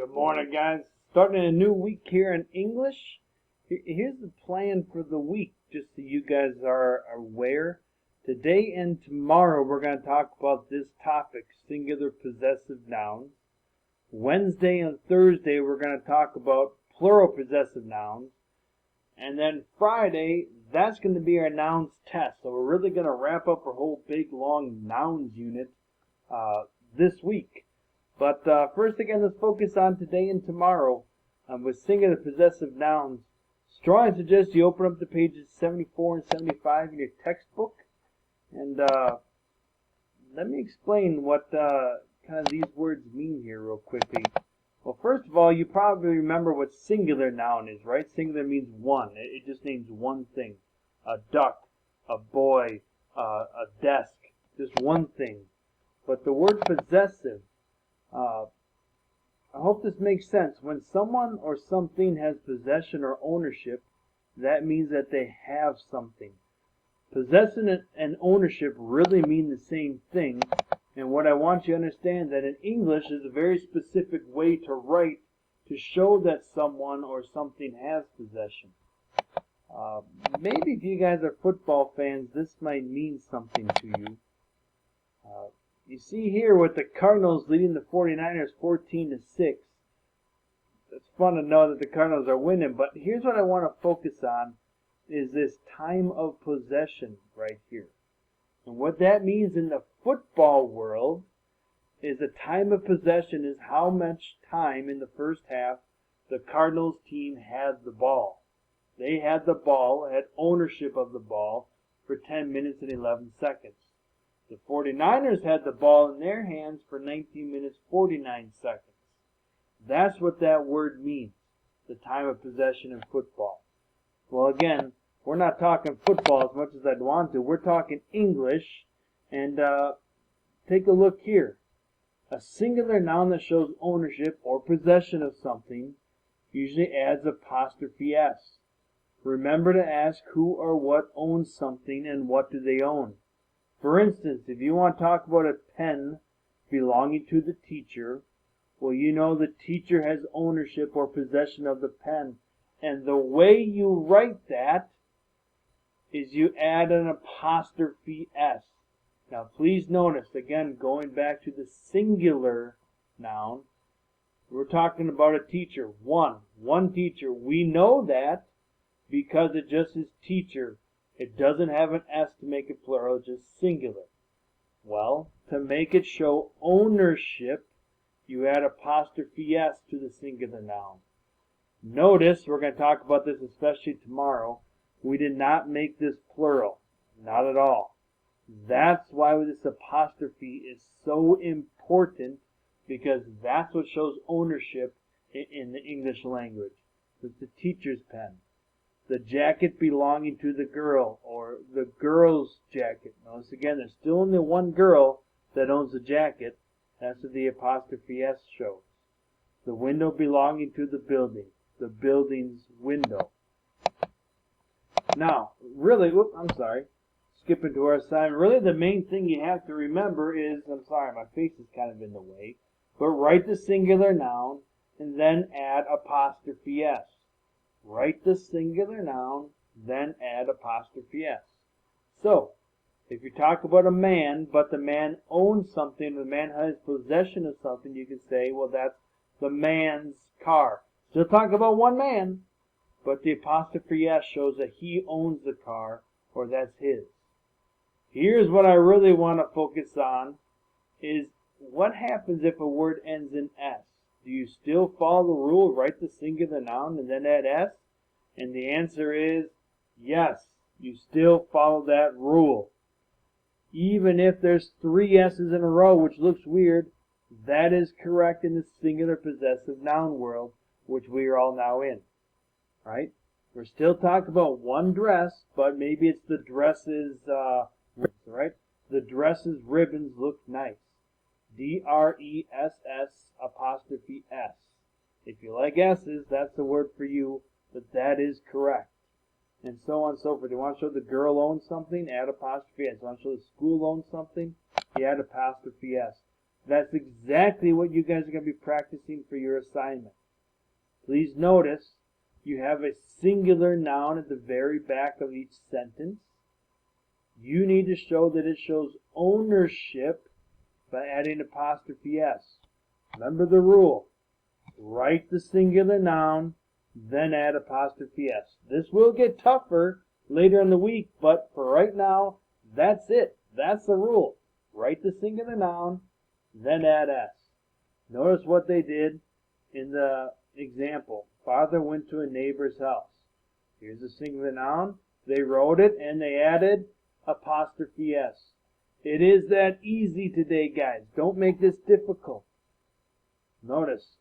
Good morning, guys. Starting a new week here in English. Here's the plan for the week, just so you guys are aware. Today and tomorrow we're going to talk about this topic, singular possessive nouns. Wednesday and Thursday we're going to talk about plural possessive nouns. And then Friday, that's going to be our nouns test. So we're really going to wrap up our whole big, long nouns unit this week. But first, again, let's focus on today and tomorrow with singular possessive nouns. Strongly suggest you open up to pages 74 and 75 in your textbook. And let me explain what kind of these words mean here real quickly. Well, first of all, you probably remember what singular noun is, right? Singular means one. It just names one thing. A duck, a boy, a desk, just one thing. But the word possessive, I hope this makes sense. When someone or something has possession or ownership, that means that they have something. Possession and ownership really mean the same thing. And what I want you to understand that in English is a very specific way to write to show that someone or something has possession. Maybe if you guys are football fans, this might mean something to you. You see here with the Cardinals leading the 49ers 14-6. It's fun to know that the Cardinals are winning, but here's what I want to focus on is this time of possession right here. And what that means in the football world is the time of possession is how much time in the first half the Cardinals team had the ball. They had the ball, had ownership of the ball for 10 minutes and 11 seconds. The 49ers had the ball in their hands for 19 minutes 49 seconds. That's what that word means, the time of possession in football. Well, again, we're not talking football as much as I'd want to. We're talking English. And take a look here. A singular noun that shows ownership or possession of something usually adds apostrophe S. Remember to ask who or what owns something and what do they own. For instance, if you want to talk about a pen belonging to the teacher, well, you know the teacher has ownership or possession of the pen. And the way you write that is you add an apostrophe S. Now, please notice, again, going back to the singular noun, we're talking about a teacher, one teacher. We know that because it just is teacher. It doesn't have an S to make it plural, just singular. Well, to make it show ownership, you add apostrophe S to the singular noun. Notice, we're going to talk about this especially tomorrow, we did not make this plural. Not at all. That's why this apostrophe is so important, because that's what shows ownership in the English language. It's the teacher's pen. The jacket belonging to the girl, or the girl's jacket. Notice again, there's still only one girl that owns the jacket. That's what the apostrophe S shows. The window belonging to the building. The building's window. Now, really, skipping to our side. Really, the main thing you have to remember is, my face is kind of in the way, but write the singular noun and then add apostrophe S. Write the singular noun, then add apostrophe S. So, if you talk about a man, but the man owns something, the man has possession of something, you can say, well, that's the man's car. Still talk about one man, but the apostrophe S shows that he owns the car, or that's his. Here's what I really want to focus on, is what happens if a word ends in S? Do you still follow the rule, write the singular noun and then add S? And the answer is yes, you still follow that rule. Even if there's 3 S's in a row, which looks weird, that is correct in the singular possessive noun world, which we are all now in. Right? We're still talking about one dress, but maybe it's the dress's, right? The dress's ribbons look nice. D-R-E-S-S apostrophe S. If you like S's, that's the word for you, but that is correct. And so on and so forth. You want to show the girl owns something? Add apostrophe S. You want to show the school owns something? You add apostrophe S. That's exactly what you guys are going to be practicing for your assignment. Please notice you have a singular noun at the very back of each sentence. You need to show that it shows ownership by adding apostrophe S. Remember the rule. Write the singular noun, then add apostrophe S. This will get tougher later in the week, but for right now, that's it. That's the rule. Write the singular noun, then add S. Notice what they did in the example. Father went to a neighbor's house. Here's a singular noun. They wrote it and they added apostrophe S. It is that easy today, guys. Don't make this difficult. Notice,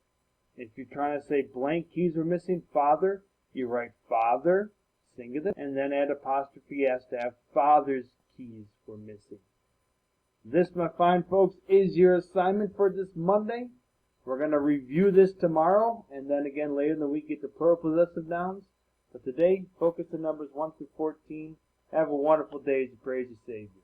if you're trying to say blank keys were missing, father, you write father, singular, and then add apostrophe S to have father's keys were missing. This, my fine folks, is your assignment for this Monday. We're going to review this tomorrow, and then again later in the week get the plural possessive nouns. But today, focus on numbers 1 through 14. Have a wonderful day as you praise your Savior.